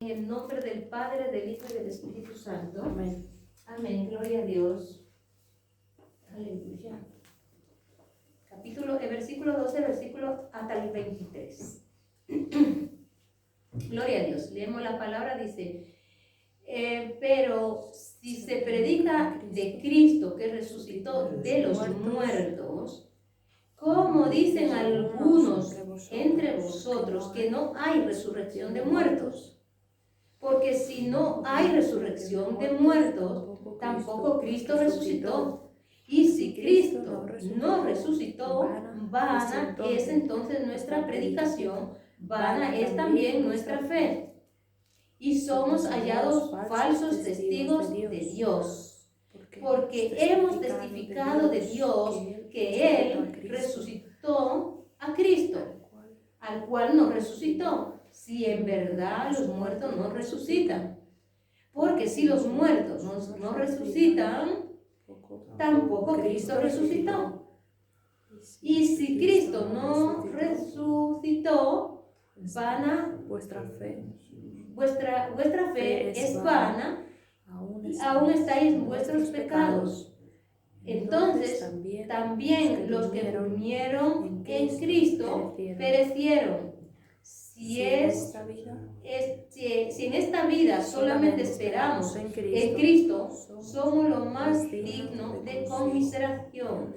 En el nombre del Padre, del Hijo y del Espíritu Santo. Amén. Amén. Gloria a Dios. Aleluya. Versículo 12, versículo hasta el 23. Gloria a Dios. Leemos la palabra, dice, pero si se predica de Cristo que resucitó de los muertos, como dicen algunos entre vosotros que no hay resurrección de muertos. Porque si no hay resurrección de muertos, tampoco Cristo resucitó. Y si Cristo no resucitó, vana es entonces nuestra predicación, vana es también nuestra fe. Y somos hallados falsos testigos de Dios, porque hemos testificado de Dios que Él resucitó a Cristo, al cual no resucitó, si en verdad los muertos no resucitan. Porque si los muertos no resucitan, tampoco Cristo resucitó. Y si Cristo no resucitó, vana vuestra fe es vana, aún estáis en vuestros pecados. Entonces también los que durmieron en Cristo perecieron. Si en esta vida solamente esperamos en Cristo, somos lo más digno de conmiseración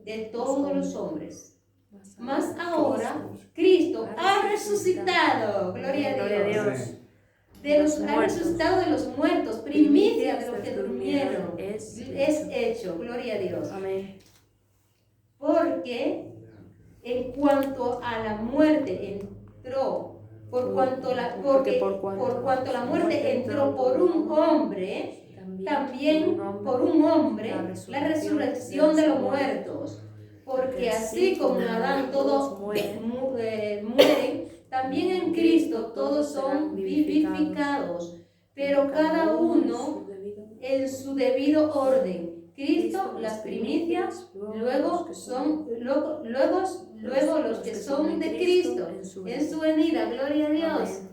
de todos los hombres. Mas ahora Cristo ha resucitado, gloria a Dios, ha resucitado de los muertos, primicia de los que durmieron, es hecho, gloria a Dios. Amén. Porque en cuanto a la muerte entró, por cuanto la muerte entró por un hombre, también por un hombre la resurrección de los muertos. Porque así como en Adán todos mueren, también en Cristo todos son vivificados, pero cada uno en su debido orden. Cristo las primicias, luego los que son de Cristo en su venida. Gloria a Dios.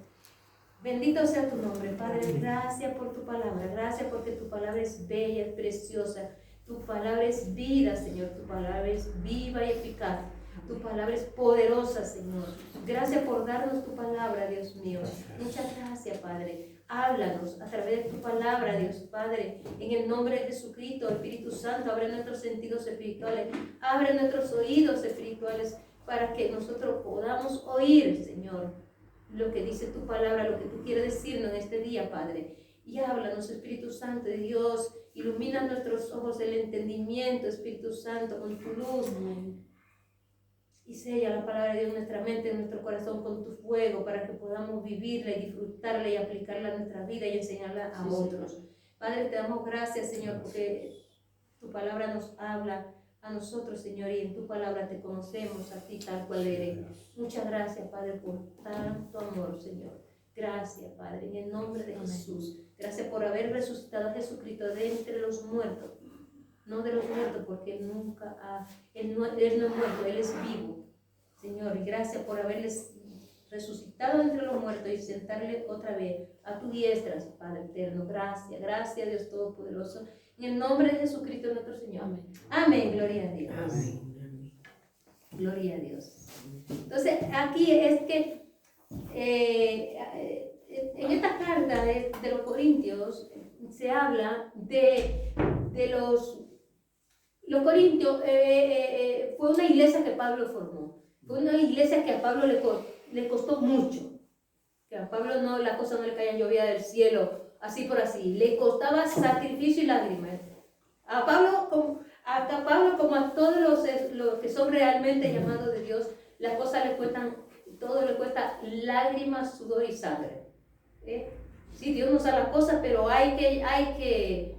Bendito sea tu nombre, Padre. Gracias por tu palabra. Gracias porque tu palabra es bella, es preciosa. Tu palabra es vida, Señor. Tu palabra es viva y eficaz. Tu palabra es poderosa, Señor. Gracias por darnos tu palabra, Dios mío. Muchas gracias, Padre. Háblanos a través de tu palabra, Dios Padre. En el nombre de Jesucristo, Espíritu Santo, abre nuestros sentidos espirituales. Abre nuestros oídos espirituales para que nosotros podamos oír, Señor, lo que dice tu palabra, lo que tú quieres decirnos en este día, Padre. Y háblanos, Espíritu Santo de Dios. Ilumina nuestros ojos del entendimiento, Espíritu Santo, con tu luz. Y sella la palabra de Dios en nuestra mente, en nuestro corazón con tu fuego, para que podamos vivirla y disfrutarla y aplicarla a nuestra vida y enseñarla a otros. Padre, te damos gracias, Señor, porque tu palabra nos habla a nosotros, Señor, y en tu palabra te conocemos a ti tal cual eres. Muchas gracias, Padre, por tanto amor, Señor. Gracias, Padre, en el nombre de Jesús. Gracias por haber resucitado a Jesucristo de entre los muertos. No de los muertos, porque Él no es muerto, Él es vivo. Señor, y gracias por haberles resucitado entre los muertos y sentarle otra vez a tu diestra, Padre eterno. Gracias, gracias, Dios Todopoderoso. En el nombre de Jesucristo nuestro Señor. Amén. Amén, gloria a Dios. Amén. Gloria a Dios. Entonces, aquí es que en esta carta de los Corintios se habla de los Corintios. Fue una iglesia que Pablo formó. Fue una iglesia que a Pablo le costó mucho. Que a Pablo la cosa no le caía llovía del cielo, así por así. Le costaba sacrificio y lágrimas. A Pablo como a todos los que son realmente llamados de Dios, las cosas le cuestan, todo le cuesta lágrimas, sudor y sangre. Sí, Dios nos da las cosas, pero hay que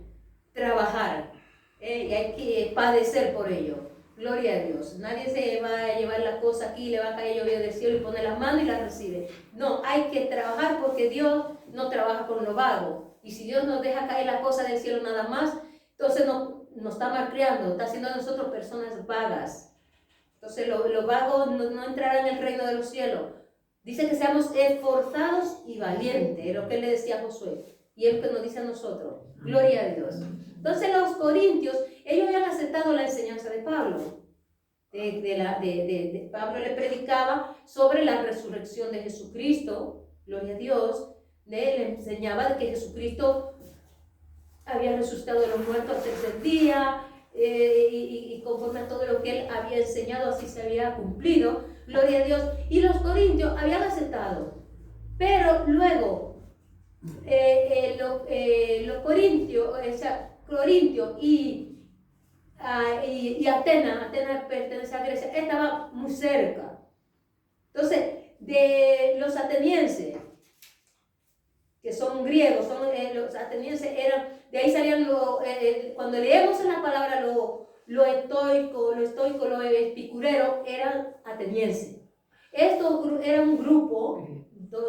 trabajar. Y hay que padecer por ello. Gloria a Dios. Nadie se va a llevar la cosa aquí, le va a caer lluvia del cielo y pone las manos y las recibe. No, hay que trabajar porque Dios no trabaja con lo vago. Y si Dios nos deja caer la cosa del cielo nada más, entonces nos está malcriando, está haciendo de nosotros personas vagas. Entonces los vagos no entrarán en el reino de los cielos. Dice que seamos esforzados y valientes, es lo que le decía a Josué, y es lo que nos dice a nosotros. Gloria a Dios. Entonces los corintios, ellos habían aceptado la enseñanza de Pablo. Pablo le predicaba sobre la resurrección de Jesucristo, gloria a Dios. Le enseñaba de que Jesucristo había resucitado de los muertos al tercer día, y conforme a todo lo que él había enseñado, así se había cumplido, gloria a Dios. Y los corintios habían aceptado, pero luego los corintios, Corintio y Atenas pertenece a Grecia, estaba muy cerca. Entonces, de los atenienses, que son griegos, los atenienses eran, de ahí salían, cuando leemos en la palabra lo estoico, lo epicurero, eran atenienses. Estos eran un grupo,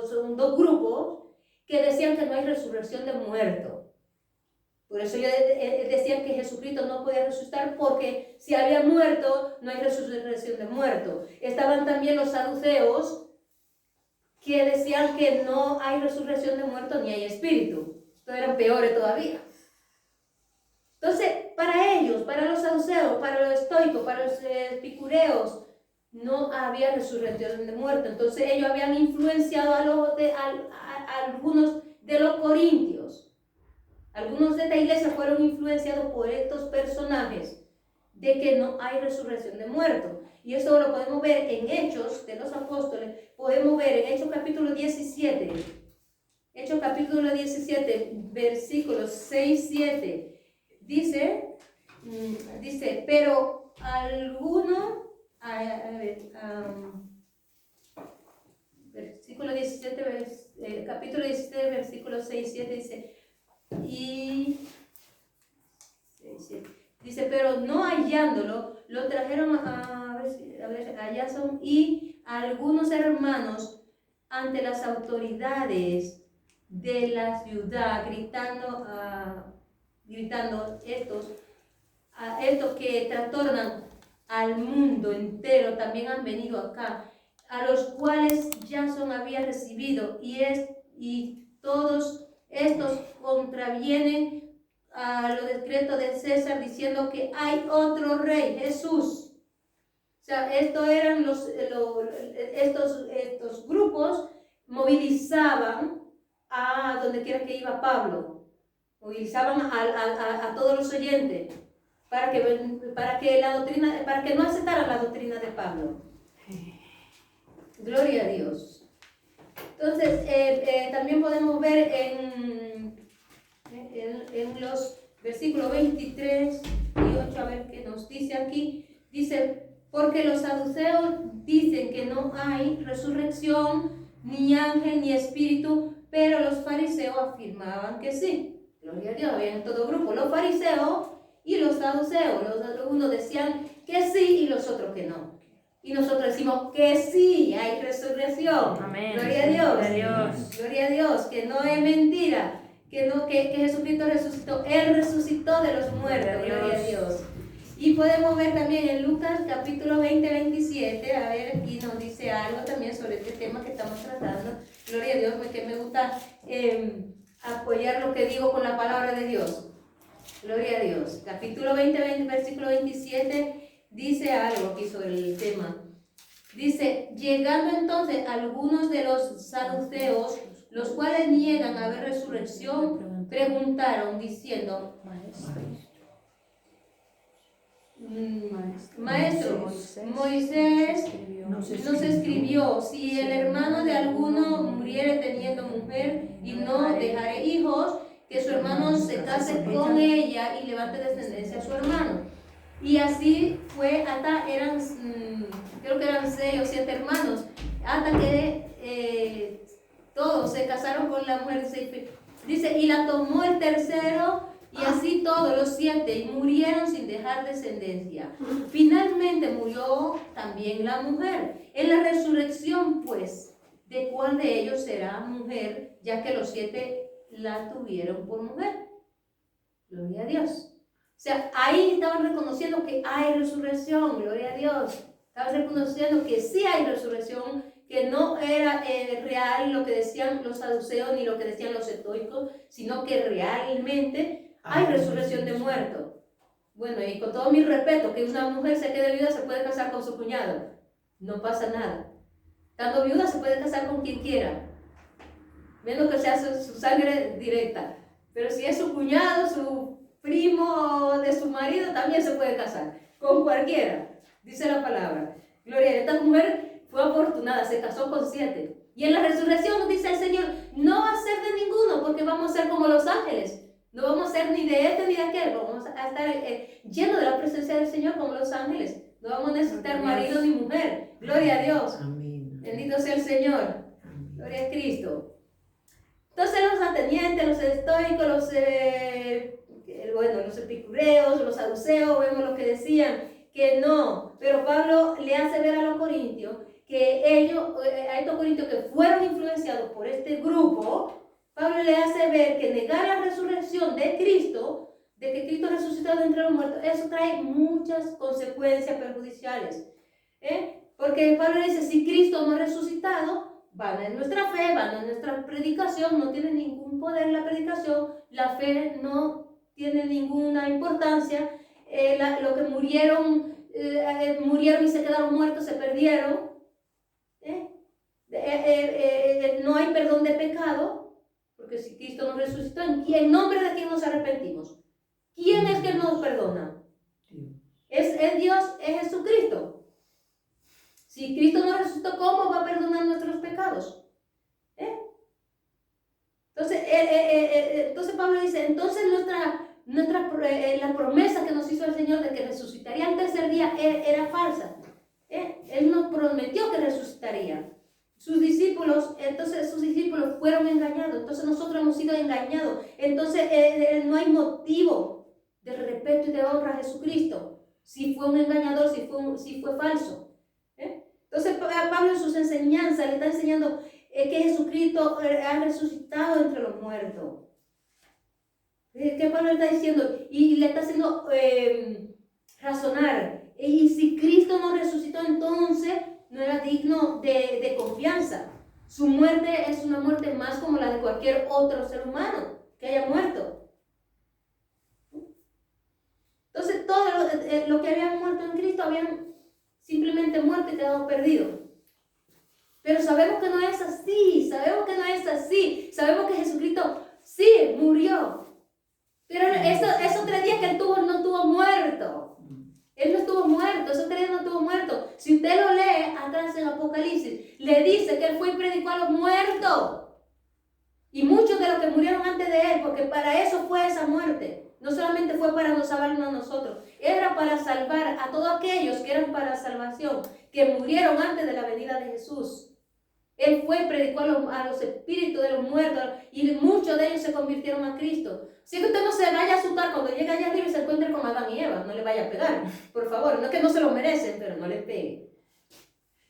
son dos grupos, que decían que no hay resurrección de muertos. Por eso ellos decían que Jesucristo no podía resucitar, porque si había muerto, no hay resurrección de muertos. Estaban también los saduceos, que decían que no hay resurrección de muertos ni hay espíritu. Estos eran peores todavía. Entonces, para ellos, para los saduceos, para los estoicos, para los epicureos, no había resurrección de muertos. Entonces ellos habían influenciado a algunos de los corintios. Algunos de esta iglesia fueron influenciados por estos personajes de que no hay resurrección de muertos. Y eso lo podemos ver en Hechos de los Apóstoles. Podemos ver en Hechos capítulo 17. Hechos capítulo 17, versículos 6-7. Dice, pero alguno, versículo 17, capítulo 17, versículo 6-7 dice, dice, pero no hallándolo, lo trajeron a Yason y a algunos hermanos ante las autoridades de la ciudad, gritando estos que trastornan al mundo entero, también han venido acá, a los cuales Yason había recibido, y todos estos contravienen a lo decreto de César, diciendo que hay otro rey, Jesús. O sea, estos eran estos grupos movilizaban a donde quiera que iba Pablo, movilizaban a todos los oyentes para que no aceptaran la doctrina de Pablo. Gloria a Dios. Entonces, también podemos ver en los versículos 23 y 8, a ver qué nos dice aquí. Dice, porque los saduceos dicen que no hay resurrección, ni ángel, ni espíritu, pero los fariseos afirmaban que sí. Gloria a Dios, había en todo grupo los fariseos y los saduceos. Unos decían que sí y los otros que no. Y nosotros decimos que sí, hay resurrección. Amén. Gloria a Dios. Gloria a Dios. Gloria a Dios, que no es mentira, que Jesucristo resucitó. Él resucitó de los muertos. Gloria a Dios. Y podemos ver también en Lucas capítulo 20-27, a ver, aquí nos dice algo también sobre este tema que estamos tratando. Gloria a Dios, porque me gusta apoyar lo que digo con la palabra de Dios. Gloria a Dios. Capítulo 20, versículo 27. Dice algo aquí sobre el tema. Dice, llegando entonces algunos de los saduceos, los cuales niegan haber resurrección, preguntaron diciendo, Maestro, Moisés nos escribió, si el hermano de alguno muriere teniendo mujer y no dejare hijos, que su hermano se case con ella y levante descendencia a su hermano. Y así fue hasta creo que eran 6 o 7 hermanos, hasta que todos se casaron con la mujer. Dice, y la tomó el tercero, y así todos los 7, y murieron sin dejar descendencia. Finalmente murió también la mujer. En la resurrección, pues, ¿de cuál de ellos será mujer, ya que los 7 la tuvieron por mujer? Gloria a Dios. O sea, ahí estaban reconociendo que hay resurrección, gloria a Dios. Estaban reconociendo que sí hay resurrección, que no era real lo que decían los saduceos ni lo que decían los estoicos, sino que realmente hay resurrección de muertos. Bueno, y con todo mi respeto, que una mujer se quede viuda se puede casar con su cuñado, no pasa nada. Estando viuda se puede casar con quien quiera, menos que sea su sangre directa. Pero si es su cuñado, su primo de su marido, también se puede casar con cualquiera, dice la palabra. Gloria a Dios. Esta mujer fue afortunada, se casó con 7. Y en la resurrección dice el Señor, no va a ser de ninguno, porque vamos a ser como los ángeles. No vamos a ser ni de este ni de aquel, vamos a estar llenos de la presencia del Señor como los ángeles. No vamos a necesitar marido ni mujer. Gloria a Dios. Amén. Bendito sea el Señor. Amén. Gloria a Cristo. Entonces los atenientes, los estoicos, los epicureos, los saduceos, vemos lo que decían, que no. Pero Pablo le hace ver a los corintios que ellos, a estos corintios que fueron influenciados por este grupo, Pablo le hace ver que negar la resurrección de Cristo, de que Cristo resucitó de entre los muertos, eso trae muchas consecuencias perjudiciales. Porque Pablo dice, si Cristo no ha resucitado, van en nuestra fe, van en nuestra predicación, no tiene ningún poder la predicación, la fe no tiene ninguna importancia, lo que murieron y se quedaron muertos, se perdieron, no hay perdón de pecado, porque si Cristo nos resucitó, ¿en nombre de quién nos arrepentimos? ¿Quién es que nos perdona? Es Dios, es Jesucristo. Si Cristo nos resucitó, ¿cómo va a perdonar nuestros pecados? Entonces Pablo dice, entonces la promesa que nos hizo el Señor de que resucitaría al tercer día era falsa. Él nos prometió que resucitaría. Sus discípulos fueron engañados, entonces nosotros hemos sido engañados, entonces no hay motivo de respeto y de honra a Jesucristo, si fue un engañador, si fue falso. Entonces Pablo en sus enseñanzas le está enseñando que Jesucristo ha resucitado entre los muertos. ¿Qué Pablo le está diciendo? Y le está haciendo razonar, y si Cristo no resucitó, entonces no era digno de confianza. Su muerte es una muerte más como la de cualquier otro ser humano que haya muerto. Entonces todo lo que habían muerto en Cristo habían simplemente muerto y quedado perdidos. Pero sabemos que no es así, sabemos que Jesucristo sí murió. Pero esos 3 días que él tuvo, no estuvo muerto. Él no estuvo muerto, esos 3 días no estuvo muerto. Si usted lo lee atrás en Apocalipsis, le dice que él fue y predicó a los muertos. Y muchos de los que murieron antes de él, porque para eso fue esa muerte. No solamente fue para salvarnos a nosotros, era para salvar a todos aquellos que eran para salvación, que murieron antes de la venida de Jesús. Él fue y predicó a los espíritus de los muertos, y muchos de ellos se convirtieron a Cristo. Así que usted no se vaya a asustar cuando llegue allá arriba y se encuentre con Adán y Eva. No le vaya a pegar, por favor. No es que no se lo merecen, pero no le pegue.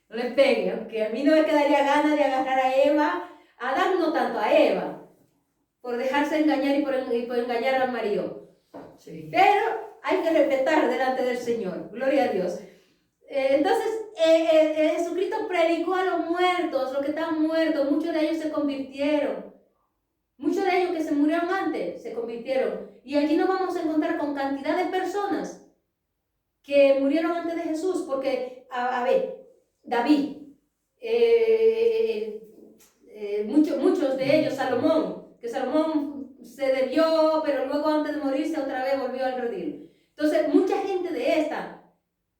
No le pegue, aunque a mí no me quedaría ganas de agarrar a Eva, a Adán no tanto, a Eva, por dejarse engañar y por engañar al marido. Sí. Pero hay que respetar delante del Señor. Gloria a Dios. Entonces, Jesucristo predicó a los muertos, los que estaban muertos. Muchos de ellos se convirtieron. Muchos de ellos que se murieron antes se convirtieron. Y allí nos vamos a encontrar con cantidad de personas que murieron antes de Jesús. Porque, a ver, David, muchos de ellos, Salomón, que Salomón se desvió, pero luego antes de morirse otra vez volvió al redil. Entonces, mucha gente de esta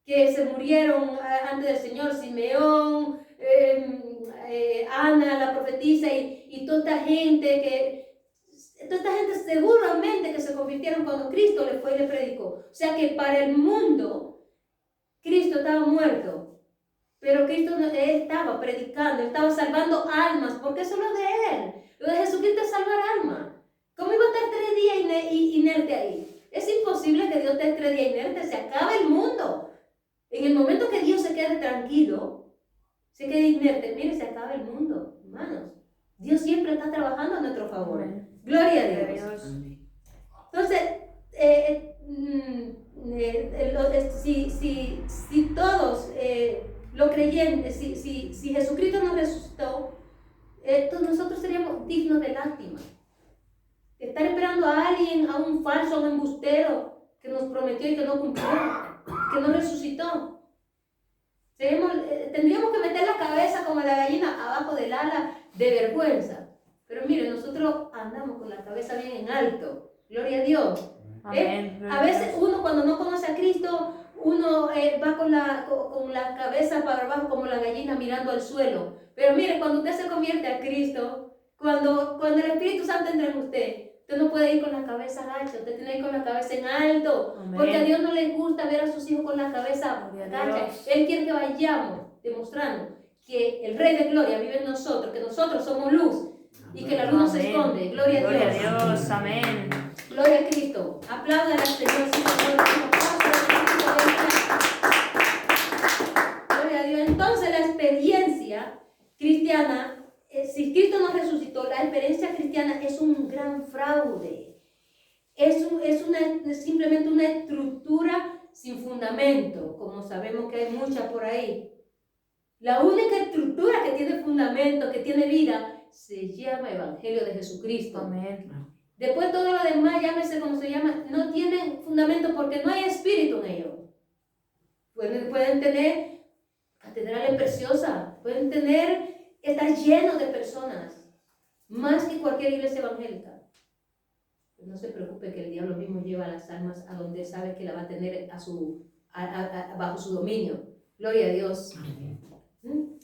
que se murieron antes del Señor, Simeón, Ana, la profetisa, y toda esta gente seguramente que se convirtieron cuando Cristo le fue y le predicó. O sea que para el mundo, Cristo estaba muerto, pero Cristo estaba predicando, estaba salvando almas, porque eso es lo de Él. Lo de Jesucristo es salvar almas. ¿Cómo iba a estar 3 días inerte ahí? Es imposible que Dios esté 3 días inerte, se acaba el mundo. En el momento que Dios se quede tranquilo, se quede inerte, mire, se acaba el mundo, hermanos. Dios siempre está trabajando a nuestro favor. Gloria a Dios. Entonces, si todos los creyentes, si Jesucristo nos Estar esperando a alguien, a un falso, a un embustero que nos prometió y que no cumplió, que no resucitó. Tendríamos que meter la cabeza como la gallina abajo del ala de vergüenza. Pero mire, nosotros andamos con la cabeza bien en alto. Gloria a Dios. A veces uno cuando no conoce a Cristo, uno va con la cabeza para abajo como la gallina mirando al suelo. Pero mire, cuando usted se convierte a Cristo, cuando el Espíritu Santo entra en usted no puede ir con la cabeza agacha, usted tiene que ir con la cabeza en alto. Amén. Porque a Dios no le gusta ver a sus hijos con la cabeza agacha. Él quiere que vayamos demostrando que el Rey de Gloria vive en nosotros, que nosotros somos luz y que la luz no se esconde. Gloria a Dios. Gloria a Dios. Amén. Gloria a Cristo. Apláudale al Señor. Gloria a Dios. Entonces la experiencia cristiana, si Cristo nos resucitó, la experiencia cristiana es un gran fraude. Es simplemente una estructura sin fundamento, como sabemos que hay muchas por ahí. La única estructura que tiene fundamento, que tiene vida, se llama Evangelio de Jesucristo. Amén. Después todo lo demás, llámese como se llama, no tiene fundamento porque no hay espíritu en ellos. Pueden tener catedrales preciosas, pueden estar llenos de personas, más que cualquier iglesia evangélica. No se preocupe que el diablo mismo lleva las almas a donde sabe que la va a tener bajo su dominio. Gloria a Dios.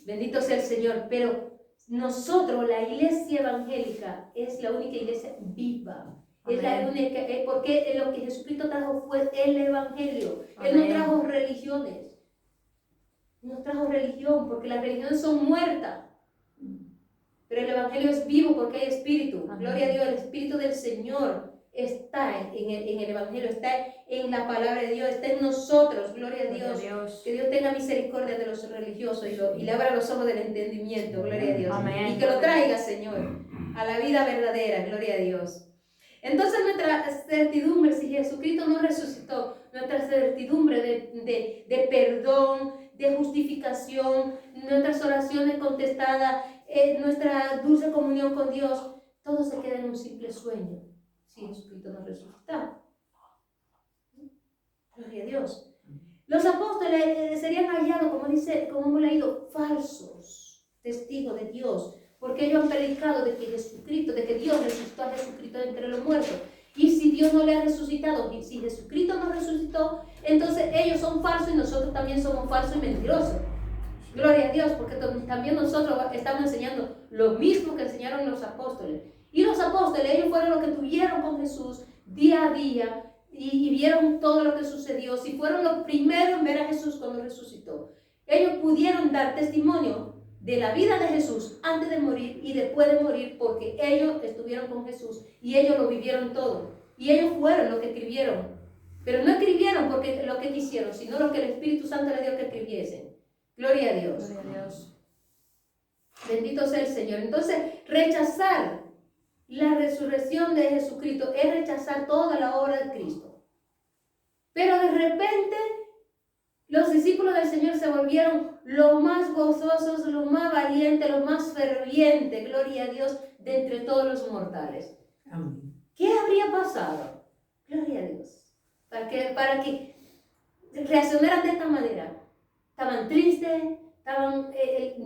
Bendito sea el Señor. Pero nosotros, la iglesia evangélica, es la única iglesia viva. Amén. Es la única, porque lo que Jesucristo trajo fue el evangelio. Amén. Él no trajo religiones. No trajo religión, porque las religiones son muertas. Pero el evangelio es vivo porque hay espíritu. Amén. Gloria a Dios, el espíritu del Señor está en el evangelio, está en la palabra de Dios, está en nosotros. Gloria a Dios. Que Dios tenga misericordia de los religiosos y le abra los ojos del entendimiento. Gloria a Dios. Amén. Y que lo traiga, Señor, a la vida verdadera. Gloria a Dios. Entonces nuestra certidumbre, si Jesucristo nos resucitó, nuestra certidumbre de perdón, de justificación, nuestras oraciones contestadas, nuestra dulce comunión con Dios, todo se queda en un simple sueño si Jesucristo nos resucita. Gloria a Dios. Los apóstoles serían hallados, como hemos leído, falsos testigos de Dios, porque ellos han predicado de que Dios resucitó a Jesucristo de entre los muertos. Y si Dios no le ha resucitado, y si Jesucristo no resucitó, entonces ellos son falsos y nosotros también somos falsos y mentirosos. Gloria a Dios, porque también nosotros estamos enseñando lo mismo que enseñaron los apóstoles. Y los apóstoles, ellos fueron los que tuvieron con Jesús día a día y vieron todo lo que sucedió. Si fueron los primeros en ver a Jesús cuando resucitó, ellos pudieron dar testimonio de la vida de Jesús antes de morir y después de morir, porque ellos estuvieron con Jesús y ellos lo vivieron todo. Y ellos fueron los que escribieron. Pero no escribieron porque lo que quisieron, sino lo que el Espíritu Santo les dio que escribiesen. Gloria a Dios. Gloria a Dios. Bendito sea el Señor. Entonces, rechazar la resurrección de Jesucristo es rechazar toda la obra de Cristo. Pero de repente, los discípulos del Señor se volvieron los más gozosos, los más valientes, los más fervientes, gloria a Dios, de entre todos los mortales. Amén. ¿Qué habría pasado? Gloria a Dios. Para que reaccionaran de esta manera. Estaban tristes, estaban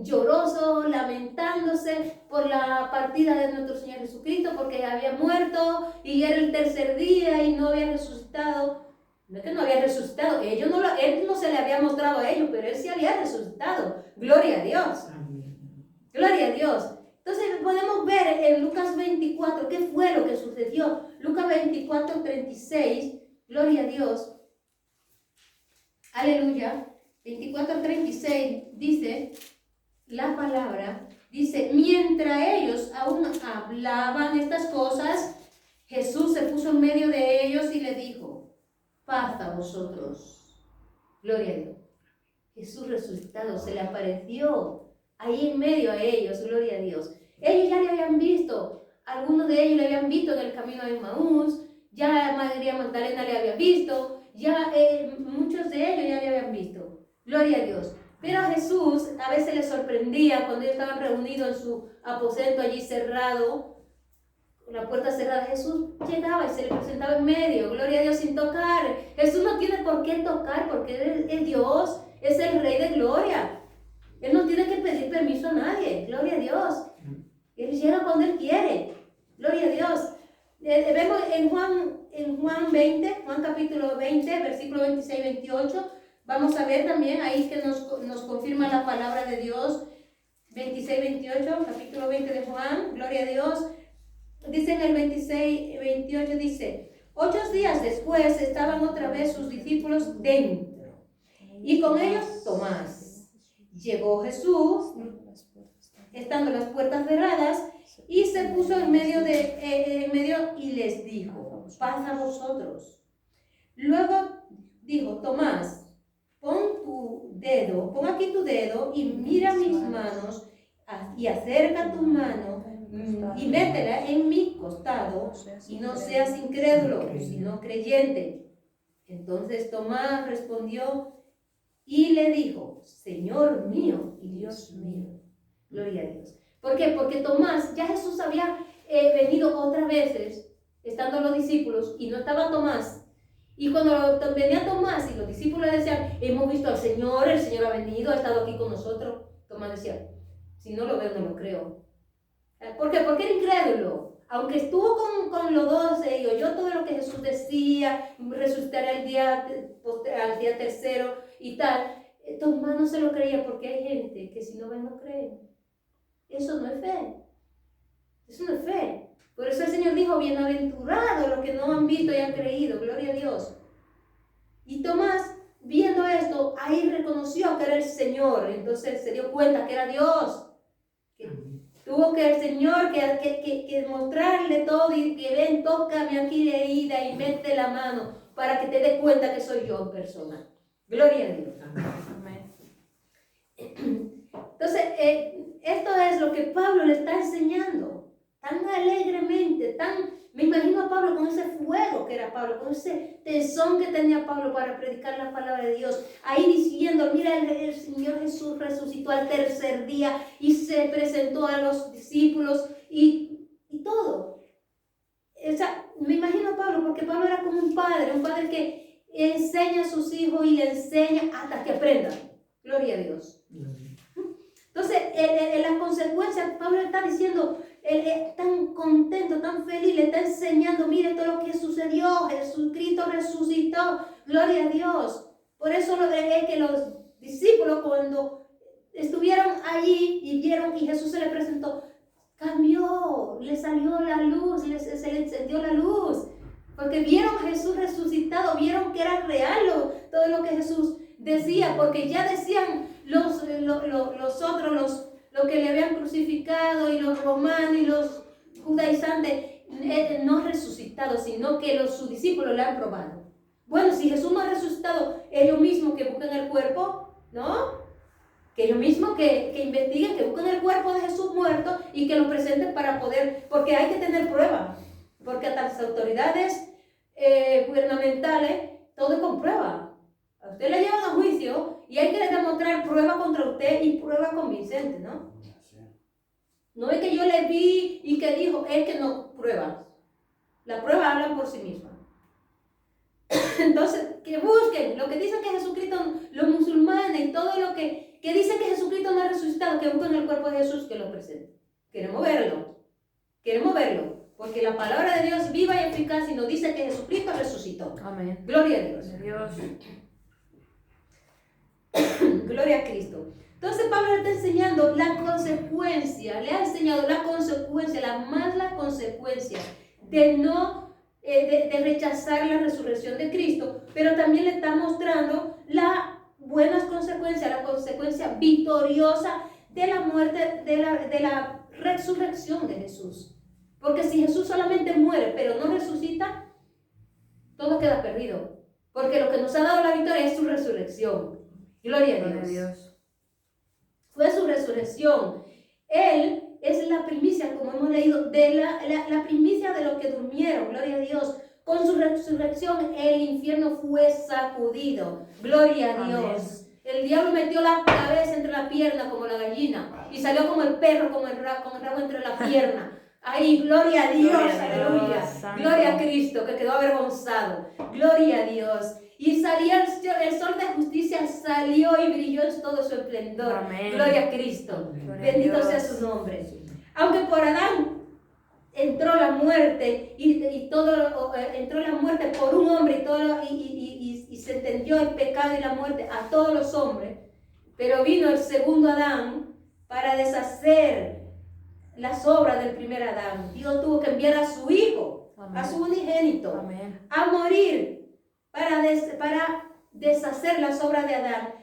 llorosos, lamentándose por la partida de nuestro Señor Jesucristo, porque había muerto y era el tercer día y no había resucitado. No es que no había resucitado, él no se le había mostrado a ellos, pero él sí había resucitado. Gloria a Dios. Amén. Gloria a Dios. Entonces podemos ver en Lucas 24 qué fue lo que sucedió. Lucas 24, 36, gloria a Dios. Aleluya. 24 al 36 dice la palabra, dice, mientras ellos aún hablaban estas cosas, Jesús se puso en medio de ellos y le dijo, paz a vosotros. Gloria a Dios. Jesús resucitado se le apareció ahí en medio a ellos, gloria a Dios. Ellos ya le habían visto, algunos de ellos le habían visto en el camino de Emaús, ya María Magdalena le había visto, ya muchos de ellos ya le habían visto. Gloria a Dios. Pero a Jesús a veces le sorprendía cuando ellos estaban reunidos en su aposento allí cerrado, con la puerta cerrada, Jesús llegaba y se le presentaba en medio, gloria a Dios, sin tocar. Jesús no tiene por qué tocar porque Él es Dios, es el Rey de Gloria. Él no tiene que pedir permiso a nadie, gloria a Dios. Él llega cuando Él quiere, gloria a Dios. Vemos en Juan capítulo 20, versículo 26 y 28, vamos a ver también ahí que nos confirma la palabra de Dios, 26 y 28, capítulo 20 de Juan, gloria a Dios. Dice en el 26, 28, dice, 8 días después estaban otra vez sus discípulos dentro, y con ellos Tomás. Llegó Jesús, estando las puertas cerradas, y se puso en medio y les dijo, paz a vosotros. Luego dijo, Tomás, pon aquí tu dedo y mira mis manos, y acerca tu mano y métela en mi costado, y no seas incrédulo, sino creyente. Entonces Tomás respondió y le dijo, Señor mío y Dios mío. Gloria a Dios. ¿Por qué? Porque Tomás, ya Jesús había venido otras veces, estando los discípulos, y no estaba Tomás. Y cuando venía Tomás y los discípulos decían, hemos visto al Señor, el Señor ha venido, ha estado aquí con nosotros, Tomás decía, si no lo veo, no lo creo. ¿Por qué? Porque era incrédulo. Aunque estuvo con los 12 y oyó todo lo que Jesús decía, resucitará al día tercero y tal, Tomás no se lo creía, porque hay gente que si no ven no creen. Eso no es fe. Eso no es fe. Por eso el Señor dijo, bienaventurados los que no han visto y han creído, gloria a Dios. Y Tomás, viendo esto, ahí reconoció que era el Señor, entonces se dio cuenta que era Dios. Tuvo que el Señor que mostrarle todo y que ven, tócame aquí de herida y mete la mano para que te des cuenta que soy yo en persona. Gloria a Dios. Amén. Entonces, esto es lo que Pablo le está enseñando, tan alegremente, me imagino a Pablo con ese fuego que era Pablo, con ese tesón que tenía Pablo para predicar la palabra de Dios, ahí diciendo, mira, el Señor Jesús resucitó al tercer día y se presentó a los discípulos y todo. O sea, me imagino a Pablo, porque Pablo era como un padre que enseña a sus hijos y le enseña hasta que aprendan. Gloria a Dios. Entonces, las consecuencias, Pablo está diciendo, tan contento, tan feliz, le está enseñando, mire todo lo que sucedió, Jesucristo resucitó, gloria a Dios. Por eso es que los discípulos cuando estuvieron allí y vieron y Jesús se le presentó, cambió, le salió la luz, se le encendió la luz, porque vieron a Jesús resucitado, vieron que era real todo lo que Jesús decía, porque ya decían los que le habían crucificado y los romanos y los judaizantes, no resucitado, sino que sus discípulos le han probado. Bueno, si Jesús no ha resucitado, ellos mismos que busquen el cuerpo, ¿no? Que ellos mismos que investiguen, que busquen el cuerpo de Jesús muerto y que lo presenten para poder, porque hay que tener prueba, porque hasta las autoridades gubernamentales, todo es con prueba. A usted le llevan a juicio y hay que demostrar prueba contra usted y prueba convincente, ¿no? No es que yo le vi y que dijo, es que no, pruebas. Las pruebas hablan por sí mismas. Entonces, que busquen lo que dicen que Jesucristo, los musulmanes y todo lo que dicen que Jesucristo no ha resucitado, que busquen el cuerpo de Jesús, que lo presenten. Queremos verlo, porque la palabra de Dios es viva y eficaz y nos dice que Jesucristo resucitó. Amén. Gloria a Dios. Gloria a Cristo. Entonces Pablo le está enseñando la consecuencia, le ha enseñado la consecuencia, la mala consecuencia de no de rechazar la resurrección de Cristo, pero también le está mostrando las buenas consecuencias, la consecuencia victoriosa de la muerte, de la resurrección de Jesús. Porque si Jesús solamente muere, pero no resucita, todo queda perdido. Porque lo que nos ha dado la victoria es su resurrección. Gloria a Dios. Fue su resurrección. Él es la primicia, como hemos leído, de la primicia de los que durmieron. Gloria a Dios. Con su resurrección el infierno fue sacudido. Gloria a Dios. Amén. El diablo metió la cabeza entre la pierna como la gallina y salió como el perro con el rabo entre la pierna. Ay, gloria a Dios, Gloria a Dios, aleluya. santo. Gloria a Cristo, que quedó avergonzado. Gloria a Dios. Y salió el sol de justicia, salió y brilló en todo su esplendor. Amén. Gloria a Cristo. Gloria a Bendito Dios. sea su nombre. Aunque por Adán entró la muerte y todo entró la muerte por un hombre y se entendió el pecado y la muerte a todos los hombres, pero vino el segundo Adán para deshacer las obras del primer Adán. Dios tuvo que enviar a su hijo, Amén. a su unigénito, Amén. a morir para deshacer las obras de Adán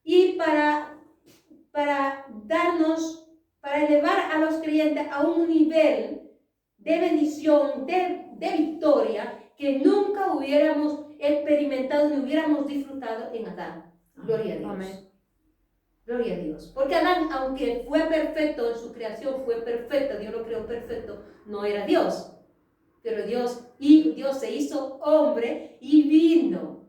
y para darnos, para elevar a los creyentes a un nivel de bendición, de victoria que nunca hubiéramos experimentado ni hubiéramos disfrutado en Adán. Gloria a Dios. Amén. Gloria a Dios. Porque Adán, aunque fue perfecto en su creación, fue perfecto, Dios lo creó perfecto, no era Dios. Pero Dios se hizo hombre y vino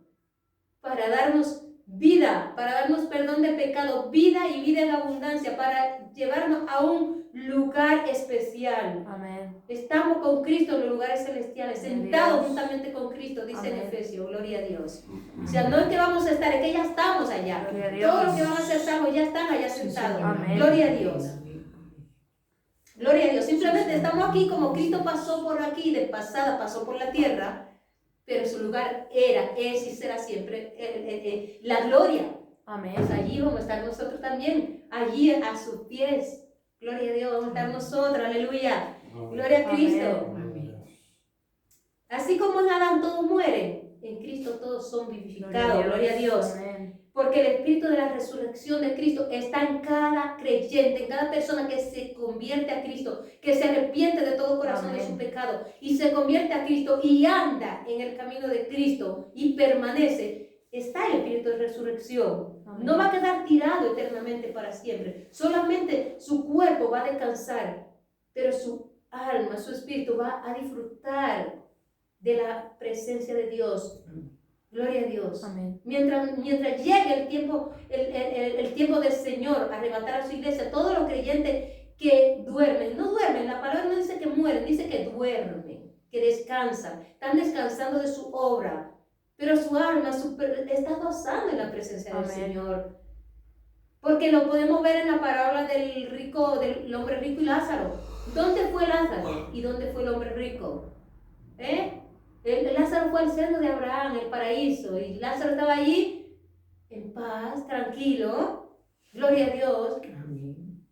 para darnos vida, para darnos perdón de pecado, vida y vida en abundancia, para llevarnos a un lugar especial. Amén. Estamos con Cristo en los lugares celestiales, Gloria a sentados Dios. juntamente con Cristo, dice en Amén. Efesios, gloria a Dios. O sea, no es que vamos a estar, es que ya estamos allá. Gloria a Dios. Todos los que van a ser salvos ya están allá sentados. Amén. Gloria a Dios. Gloria a Dios. Simplemente estamos aquí como Cristo pasó por aquí, de pasada pasó por la tierra, pero su lugar es y será siempre la gloria. Amén. Pues allí vamos a estar nosotros también, allí a sus pies. Gloria a Dios, vamos a estar nosotros, aleluya. Gloria a Cristo. Amén. Así como en Adán todos mueren, en Cristo todos son vivificados. Gloria a Dios. Amén. Porque el espíritu de la resurrección de Cristo está en cada creyente, en cada persona que se convierte a Cristo, que se arrepiente de todo corazón de su pecado y se convierte a Cristo y anda en el camino de Cristo y permanece. Está el espíritu de resurrección. Amén. No va a quedar tirado eternamente para siempre. Solamente su cuerpo va a descansar, pero su alma, su espíritu va a disfrutar de la presencia de Dios. Gloria a Dios. Amén. Mientras llegue el tiempo del Señor a arrebatar a su iglesia, todos los creyentes que duermen, no duermen, la palabra no dice que mueren, dice que duermen, que descansan, están descansando de su obra, pero su alma está gozando en la presencia del Amén. Señor. Porque lo podemos ver en la parábola del hombre rico y Lázaro. ¿Dónde fue Lázaro y dónde fue el hombre rico? Lázaro fue al seno de Abraham, el paraíso, y Lázaro estaba allí en paz, tranquilo. Gloria a Dios.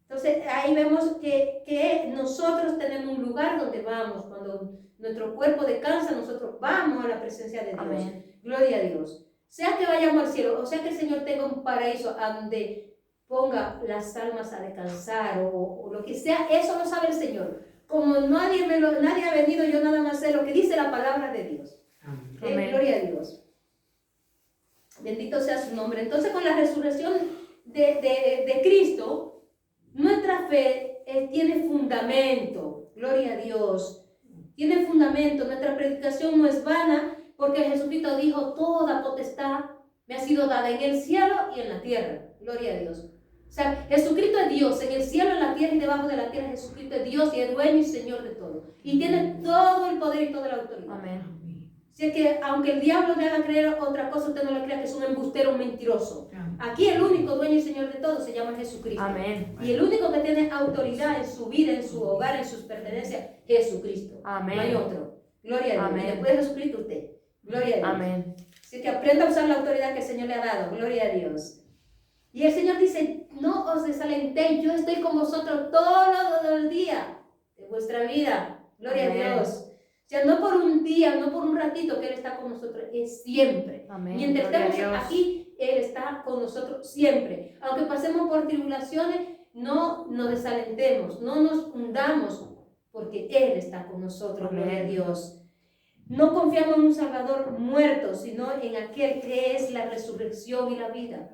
Entonces ahí vemos que nosotros tenemos un lugar donde vamos. Cuando nuestro cuerpo descansa, nosotros vamos a la presencia de Dios. Amén. Gloria a Dios. Sea que vayamos al cielo, o sea que el Señor tenga un paraíso a donde ponga las almas a descansar o lo que sea, eso lo sabe el Señor. Como nadie ha venido, yo nada más sé lo que dice la palabra de Dios. Amén. Gloria a Dios. Bendito sea su nombre. Entonces, con la resurrección de Cristo, nuestra fe tiene fundamento. Gloria a Dios. Tiene fundamento. Nuestra predicación no es vana, porque Jesucristo dijo: toda potestad me ha sido dada en el cielo y en la tierra. Gloria a Dios. O sea, Jesucristo es Dios, en el cielo, en la tierra y debajo de la tierra. Jesucristo es Dios y es dueño y Señor de todo. Y tiene todo el poder y toda la autoridad. Amén. Así que aunque el diablo le haga creer otra cosa, usted no le crea que es un embustero, un mentiroso. Aquí el único dueño y Señor de todo se llama Jesucristo. Amén. Y el único que tiene autoridad en su vida, en su hogar, en sus pertenencias, Jesucristo. Amén. No hay otro. Gloria a Dios. Amén. Y después de Jesucristo usted. Gloria a Dios. Amén. Así que aprenda a usar la autoridad que el Señor le ha dado. Gloria a Dios. Y el Señor dice: no os desalentéis, yo estoy con vosotros todos los días de vuestra vida. Gloria Amén. a Dios. O sea, no por un día, no por un ratito que Él está con nosotros, es siempre. Amén. Mientras Gloria a estemos Dios. aquí, Él está con nosotros siempre. Aunque pasemos por tribulaciones, no nos desalentemos, no nos hundamos, porque Él está con nosotros. Amén. Gloria a Dios. No confiamos en un Salvador muerto, sino en aquel que es la resurrección y la vida.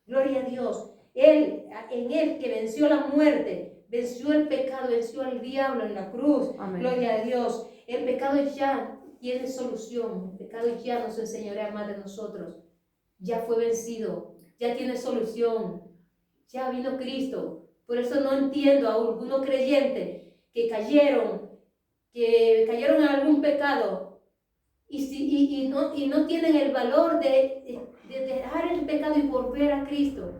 Gloria a Dios. En Él que venció la muerte, venció el pecado, venció al diablo en la cruz. Amén. Gloria a Dios. El pecado ya tiene solución. El pecado ya nos enseñará más de nosotros. Ya fue vencido. Ya tiene solución. Ya vino Cristo. Por eso no entiendo a alguno creyente que cayeron en algún pecado y no tienen el valor de dejar el pecado y volver a Cristo.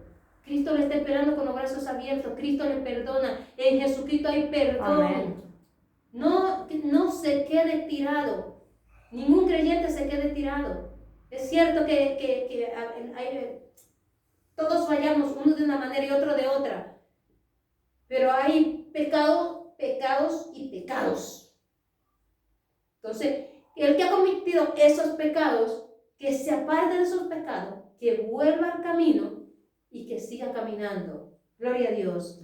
Cristo le está esperando con los brazos abiertos. Cristo le perdona. En Jesucristo hay perdón. Amén. No se quede tirado. Ningún creyente se quede tirado. Es cierto que todos fallamos, uno de una manera y otro de otra. Pero hay pecados y pecados. Entonces, el que ha cometido esos pecados, que se aparte de esos pecados, que vuelva al camino y que siga caminando. Gloria a Dios.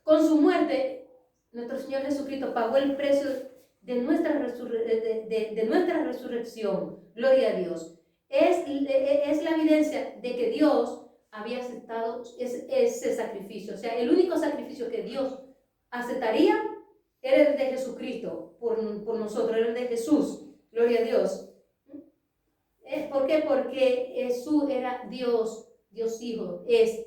Con su muerte, nuestro Señor Jesucristo pagó el precio de nuestra resurrección. Gloria a Dios. Es la evidencia de que Dios había aceptado ese sacrificio. O sea, el único sacrificio que Dios aceptaría era el de Jesucristo por nosotros, era el de Jesús. Gloria a Dios. ¿Por qué? Porque Jesús era Dios Hijo, es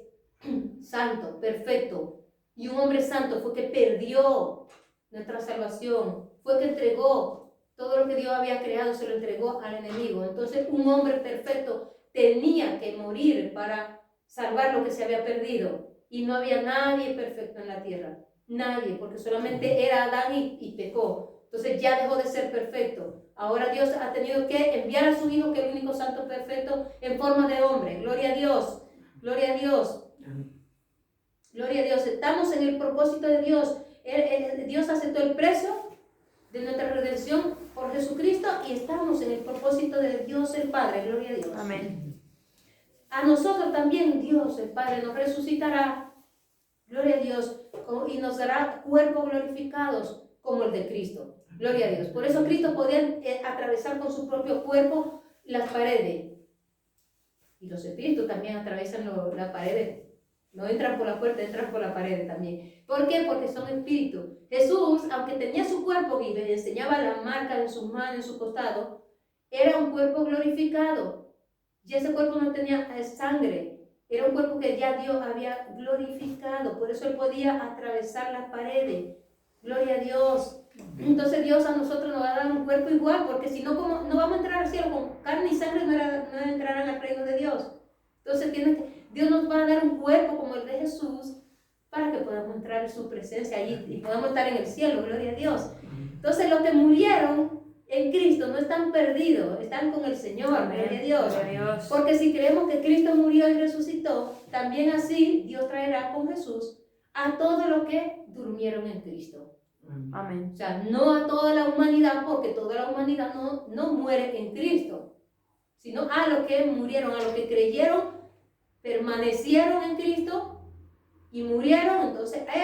santo, perfecto. Y un hombre santo fue que perdió nuestra salvación, fue que entregó todo lo que Dios había creado, se lo entregó al enemigo. Entonces un hombre perfecto tenía que morir para salvar lo que se había perdido. Y no había nadie perfecto en la tierra, nadie, porque solamente era Adán y pecó. Entonces ya dejó de ser perfecto. Ahora Dios ha tenido que enviar a su Hijo, que es el único santo perfecto, en forma de hombre. Gloria a Dios, gloria a Dios. Gloria a Dios. Estamos en el propósito de Dios. Dios aceptó el precio de nuestra redención por Jesucristo y estamos en el propósito de Dios el Padre. Gloria a Dios. Amén. A nosotros también Dios el Padre nos resucitará. Gloria a Dios. Y nos dará cuerpos glorificados como el de Cristo. Gloria a Dios. Por eso Cristo podía atravesar con su propio cuerpo las paredes. Y los espíritus también atraviesan las paredes. No entran por la puerta, entran por la pared también. ¿Por qué? Porque son espíritus. Jesús, aunque tenía su cuerpo y le enseñaba la marca en sus manos, en su costado, era un cuerpo glorificado. Y ese cuerpo no tenía sangre. Era un cuerpo que ya Dios había glorificado. Por eso él podía atravesar las paredes. Gloria a Dios. Entonces Dios a nosotros nos va a dar un cuerpo igual, porque si no, no vamos a entrar al cielo con carne y sangre, no entrarán al reino de Dios. Entonces Dios nos va a dar un cuerpo como el de Jesús para que podamos entrar en su presencia allí y podamos estar en el cielo, gloria a Dios. Entonces los que murieron en Cristo no están perdidos, están con el Señor, gloria a Dios. Porque si creemos que Cristo murió y resucitó, también así Dios traerá con Jesús a todos los que durmieron en Cristo. Amén. O sea, no a toda la humanidad, porque toda la humanidad no muere en Cristo, sino a los que murieron, a los que creyeron, permanecieron en Cristo y murieron. Entonces